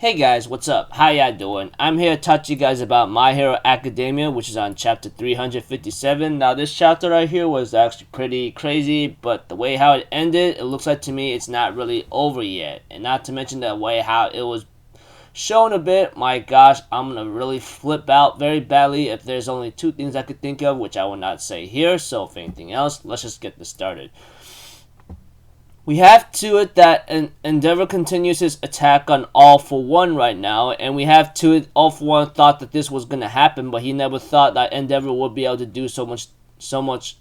Hey guys, what's up? How ya doing? I'm here to talk to you guys about My Hero Academia, which is on chapter 357. Now this chapter right here was actually pretty crazy, but the way how it ended, it looks like to me it's not really over yet. And not to mention the way how it was shown a bit, my gosh, I'm gonna really flip out very badly if there's only two things I could think of, which I will not say here. So if anything else, let's just get this started. We have to it that Endeavor continues his attack on All For One right now, and we have to it All For One thought that this was gonna happen, but he never thought that Endeavor would be able to do so much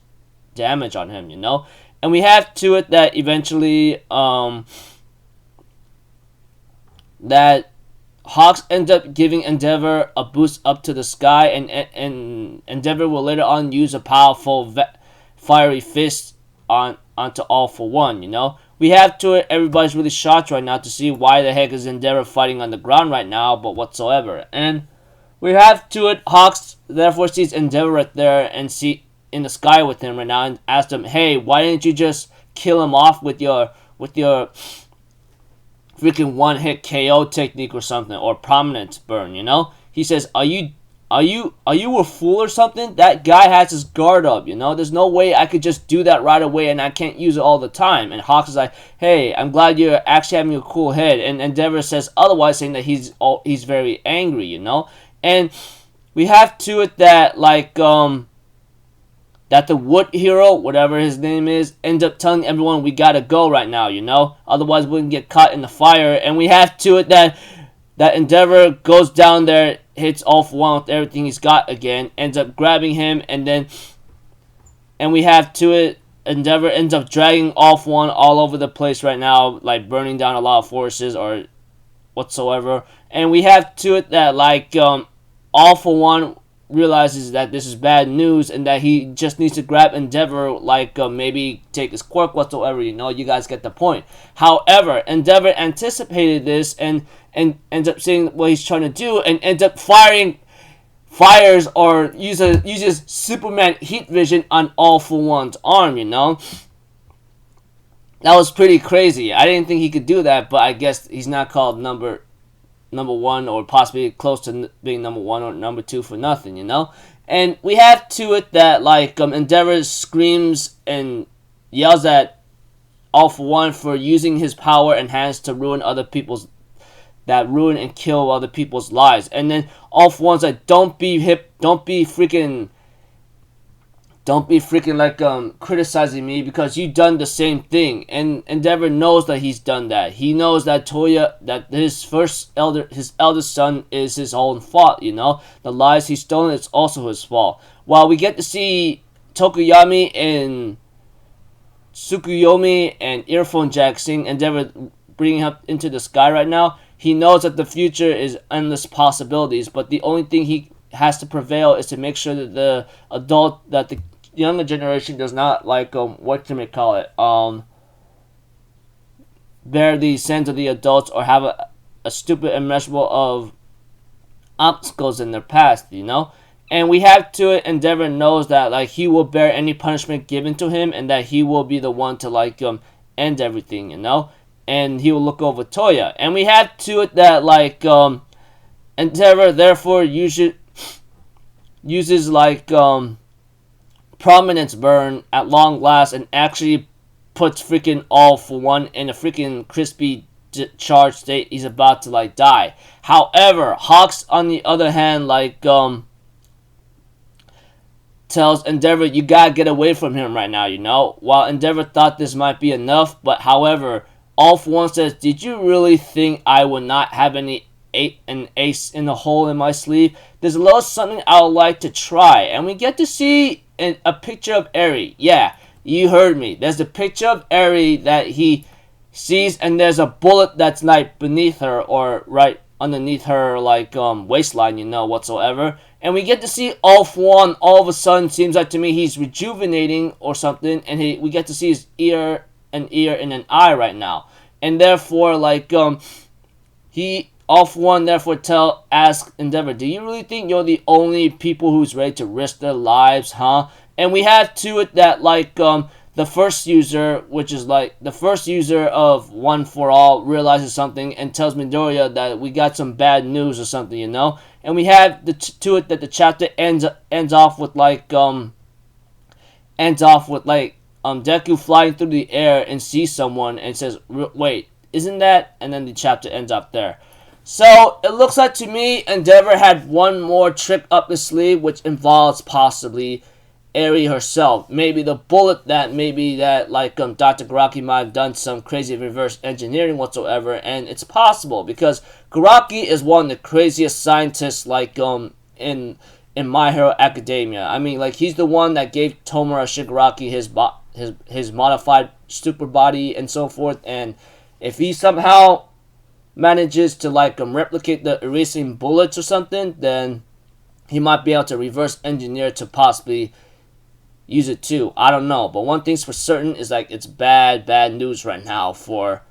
damage on him, you know. And we have to it that eventually that Hawks ends up giving Endeavor a boost up to the sky, and Endeavor will later on use a powerful fiery fist onto All For One, you know. We have to it, everybody's really shocked right now to see why the heck is Endeavor fighting on the ground right now, but whatsoever. And we have to it, Hawks therefore sees Endeavor right there and see in the sky with him right now and asks him, hey, why didn't you just kill him off with your freaking one-hit KO technique or something, or prominence burn, you know? He says, Are you a fool or something? That guy has his guard up, you know? There's no way I could just do that right away and I can't use it all the time. And Hawks is like, hey, I'm glad you're actually having a cool head. And Endeavor says otherwise, saying that he's very angry, you know? And we have to it that, like, that the Wood Hero, whatever his name is, ends up telling everyone we gotta go right now, you know? Otherwise we can get caught in the fire. And we have to it that Endeavor goes down there, hits All For One with everything he's got again, ends up grabbing him, and we have to it, Endeavor ends up dragging All For One all over the place right now, like burning down a lot of forces or whatsoever. And we have to it that, like, All For One realizes that this is bad news and that he just needs to grab Endeavor, like, maybe take his quirk whatsoever, you know, you guys get the point. However, Endeavor anticipated this and ends up seeing what he's trying to do and ends up fires or uses Superman heat vision on All For One's arm, you know. That was pretty crazy. I didn't think he could do that, but I guess he's not called number one or possibly close to being number one or number two for nothing, you know. And we have to it that, like, Endeavor screams and yells at All For One for using his power and hands to ruin and kill other people's lives. And then All For One's like, don't be freaking like criticizing me because you done the same thing. And Endeavor knows that he's done that. He knows that his eldest son is his own fault, you know. The lies he's stolen, it's also his fault. While we get to see Tokuyami and Tsukuyomi and Earphone Jack seeing Endeavor bringing up into the sky right now, he knows that the future is endless possibilities, but the only thing he has to prevail is to make sure that the younger generation does not, like, what can we call it, bear the sins of the adults or have a stupid immeasurable of obstacles in their past, you know. And we have to it, Endeavor knows that, like, he will bear any punishment given to him and that he will be the one to, like, end everything, you know. And he will look over Toya. And we have to it that, like, Endeavor therefore uses like prominence burn at long last and actually puts freaking All For One in a freaking crispy charged state. He's about to, like, die. However, Hawks on the other hand, like, tells Endeavor, you gotta get away from him right now, you know. While Endeavor thought this might be enough, but however, All For One says, did you really think I would not have an ace in the hole in my sleeve? There's a little something I would like to try. And we get to see a picture of Eri. Yeah, you heard me. There's a picture of Eri that he sees, and there's a bullet that's, like, beneath her or right underneath her, like, waistline, you know, whatsoever. And we get to see All For One all of a sudden, seems like to me he's rejuvenating or something, and we get to see his ear and an eye right now. And therefore, like, All For One therefore ask Endeavor, do you really think you're the only people who's ready to risk their lives, huh? And we have to it that, like, the first user, which is like the first user of One for All, realizes something and tells Midoriya that we got some bad news or something, you know. And we have to it that the chapter ends off with Deku flying through the air and sees someone and says, "Wait, isn't that?" And then the chapter ends up there. So it looks like to me Endeavor had one more trick up the sleeve, which involves possibly Eri herself. Maybe the bullet that Dr. Garaki might have done some crazy reverse engineering whatsoever, and it's possible because Garaki is one of the craziest scientists in My Hero Academia. I mean, like, he's the one that gave Tomura Shigaraki his modified super body and so forth, and if he somehow manages to replicate the erasing bullets or something, then he might be able to reverse engineer to possibly use it too. I don't know, but one thing's for certain is it's bad news right now for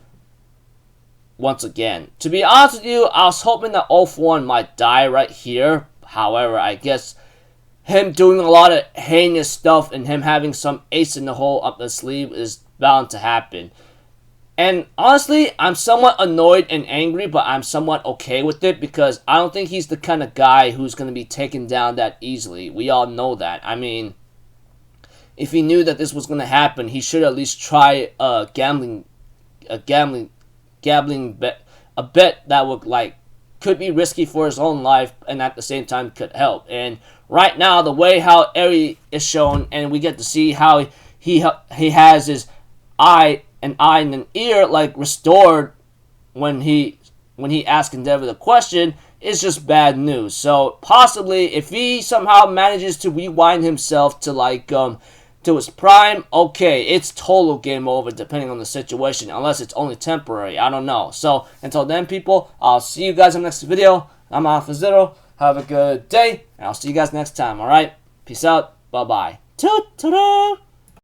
once again. To be honest with you, I was hoping that 0 for 1 might die right here. However, I guess him doing a lot of heinous stuff and him having some ace in the hole up the sleeve is bound to happen. And honestly, I'm somewhat annoyed and angry, but I'm somewhat okay with it because I don't think he's the kind of guy who's going to be taken down that easily. We all know that. I mean, if he knew that this was going to happen, he should at least try a gambling bet, a bet that would could be risky for his own life and at the same time could help. And right now, the way how Eri is shown, and we get to see how he has his eye and an ear restored when he asked Endeavor the question, is just bad news. So possibly if he somehow manages to rewind himself to to his prime, okay, it's total game over depending on the situation, unless it's only temporary. I don't know. So until then, people, I'll see you guys in the next video. I'm Alpha Zero. Have a good day, and I'll see you guys next time. All right, peace out. Bye bye. Ta-ta-da!